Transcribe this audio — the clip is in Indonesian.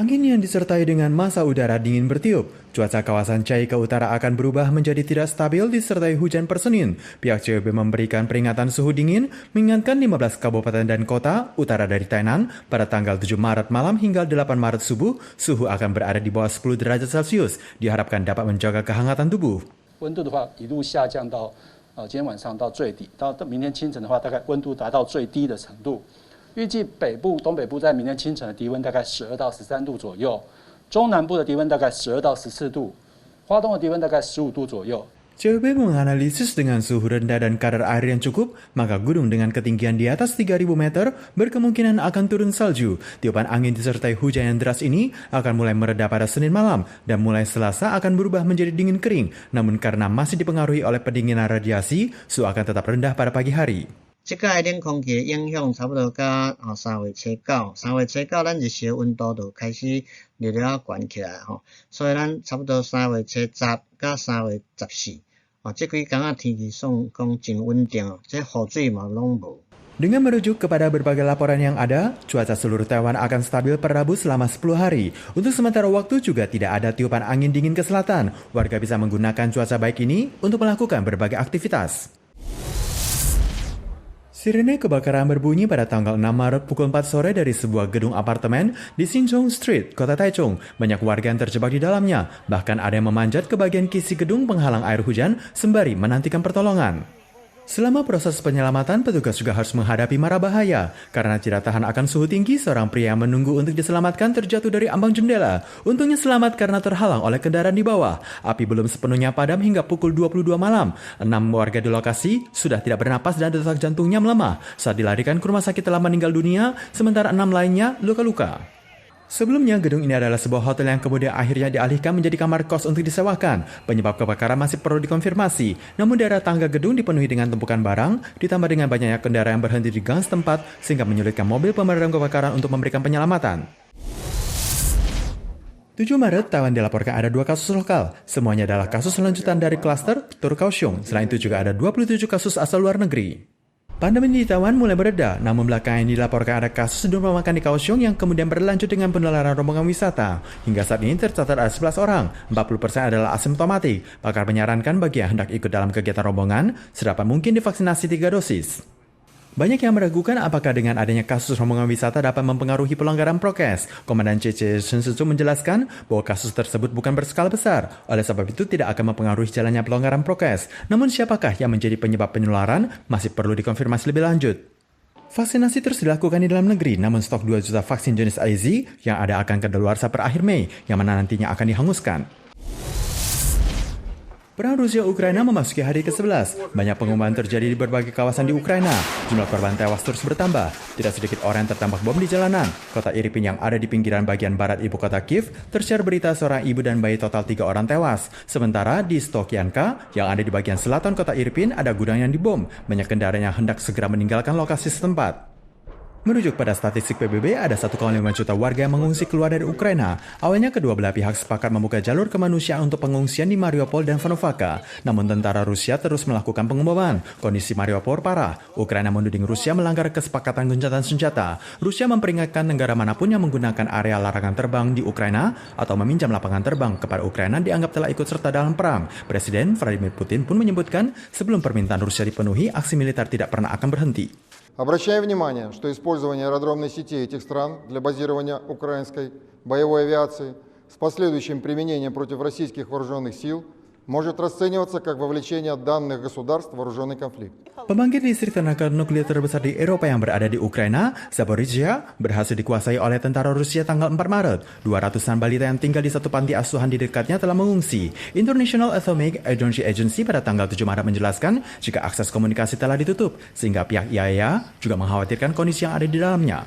Angin yang disertai dengan massa udara dingin bertiup. Cuaca kawasan Chiayi ke utara akan berubah menjadi tidak stabil disertai hujan per Senin. Pihak CWB memberikan peringatan suhu dingin mengingatkan 15 kabupaten dan kota utara dari Tainan pada tanggal 7 Maret malam hingga 8 Maret subuh, suhu akan berada di bawah 10 derajat Celcius, diharapkan dapat menjaga kehangatan tubuh. 温度的话一路下降到今天晚上到最低，到明天清晨的话，大概温度达到最低的程度。预计北部、东北部在明天清晨的低温大概12到13度左右，中南部的低温大概12到14度，花东的低温大概15度左右。 CWB menganalisis dengan suhu rendah dan kadar air yang cukup, maka gunung dengan ketinggian di atas 3.000 meter berkemungkinan akan turun salju. Tiupan angin disertai hujan yang deras ini akan mulai mereda pada Senin malam dan mulai Selasa akan berubah menjadi dingin kering. Namun karena masih dipengaruhi oleh pendinginan radiasi, suhu akan tetap rendah pada pagi hari. 这个冷空气的影响差不多到3月初九，3月初九咱日时的温度就开始略略悬起来吼，所以咱差不多3月初10到3月14，这几天天气算讲真稳定，这雨水嘛拢无。 Dengan merujuk kepada berbagai laporan yang ada, cuaca seluruh Taiwan akan stabil per Rabu selama 10 hari. Untuk sementara waktu juga tidak ada tiupan angin dingin ke selatan. Warga bisa menggunakan cuaca baik ini untuk melakukan berbagai aktivitas. Sirene kebakaran berbunyi pada tanggal 6 Maret pukul 4 sore dari sebuah gedung apartemen di Xinzhou Street, kota Taichung. Banyak warga yang terjebak di dalamnya. Bahkan ada yang memanjat ke bagian kisi gedung penghalang air hujan sembari menantikan pertolongan. Selama proses penyelamatan, petugas juga harus menghadapi mara bahaya. Karena tidak tahan akan suhu tinggi, seorang pria yang menunggu untuk diselamatkan terjatuh dari ambang jendela. Untungnya selamat karena terhalang oleh kendaraan di bawah. Api belum sepenuhnya padam hingga pukul 22 malam. 6 warga di lokasi sudah tidak bernapas dan detak jantungnya melemah. Saat dilarikan ke rumah sakit telah meninggal dunia, sementara 6 lainnya luka-luka. Sebelumnya, gedung ini adalah sebuah hotel yang kemudian akhirnya dialihkan menjadi kamar kos untuk disewakan. Penyebab kebakaran masih perlu dikonfirmasi. Namun daerah tangga gedung dipenuhi dengan tumpukan barang, ditambah dengan banyaknya kendaraan yang berhenti di gang setempat, sehingga menyulitkan mobil pemadam kebakaran untuk memberikan penyelamatan. 7 Maret, Taiwan dilaporkan ada 2 kasus lokal. Semuanya adalah kasus lanjutan dari klaster Tur Kaohsiung. Selain itu juga ada 27 kasus asal luar negeri. Pandemi di Taiwan mulai mereda, namun belakangan dilaporkan ada kasus sebelum makan di Kaohsiung yang kemudian berlanjut dengan penularan rombongan wisata. Hingga saat ini tercatat ada 11 orang, 40% adalah asimptomatik. Pakar menyarankan bagi yang hendak ikut dalam kegiatan rombongan, sedapat mungkin divaksinasi 3 dosis. Banyak yang meragukan apakah dengan adanya kasus rombongan wisata dapat mempengaruhi pelonggaran prokes. Komandan CC Sun Situ menjelaskan bahwa kasus tersebut bukan berskala besar, oleh sebab itu tidak akan mempengaruhi jalannya pelonggaran prokes. Namun siapakah yang menjadi penyebab penularan masih perlu dikonfirmasi lebih lanjut. Vaksinasi terus dilakukan di dalam negeri, namun stok 2 juta vaksin jenis AZ yang ada akan kadaluarsa per akhir Mei, yang mana nantinya akan dihanguskan. Perang Rusia-Ukraina memasuki hari ke-11. Banyak pengumuman terjadi di berbagai kawasan di Ukraina. Jumlah korban tewas terus bertambah. Tidak sedikit orang yang tertembak bom di jalanan. Kota Irpin yang ada di pinggiran bagian barat ibu kota Kiev tersiar berita seorang ibu dan bayi total 3 orang tewas. Sementara di Stokianka yang ada di bagian selatan kota Irpin ada gudang yang dibom. Banyak kendaraan yang hendak segera meninggalkan lokasi setempat. Merujuk pada statistik PBB, ada 1,5 juta warga yang mengungsi keluar dari Ukraina. Awalnya kedua belah pihak sepakat membuka jalur kemanusiaan untuk pengungsian di Mariupol dan Vanovka. Namun tentara Rusia terus melakukan pengeboman. Kondisi Mariupol parah. Ukraina menuding Rusia melanggar kesepakatan gencatan senjata. Rusia memperingatkan negara manapun yang menggunakan area larangan terbang di Ukraina atau meminjam lapangan terbang kepada Ukraina dianggap telah ikut serta dalam perang. Presiden Vladimir Putin pun menyebutkan sebelum permintaan Rusia dipenuhi, aksi militer tidak pernah akan berhenti. Обращаю внимание, что использование аэродромной сети этих стран для базирования украинской боевой авиации с последующим применением против российских вооруженных сил может расцениваться как вовлечение данных государств в вооруженный конфликт. Pembangkit listrik tenaga nuklir terbesar di Eropa yang berada di Ukraina, Zaporizhzhia, berhasil dikuasai oleh tentara Rusia tanggal 4 Maret. 200-an balita yang tinggal di satu panti asuhan di dekatnya telah mengungsi. International Atomic Agency pada tanggal 7 Maret menjelaskan jika akses komunikasi telah ditutup, sehingga pihak IAEA juga mengkhawatirkan kondisi yang ada di dalamnya.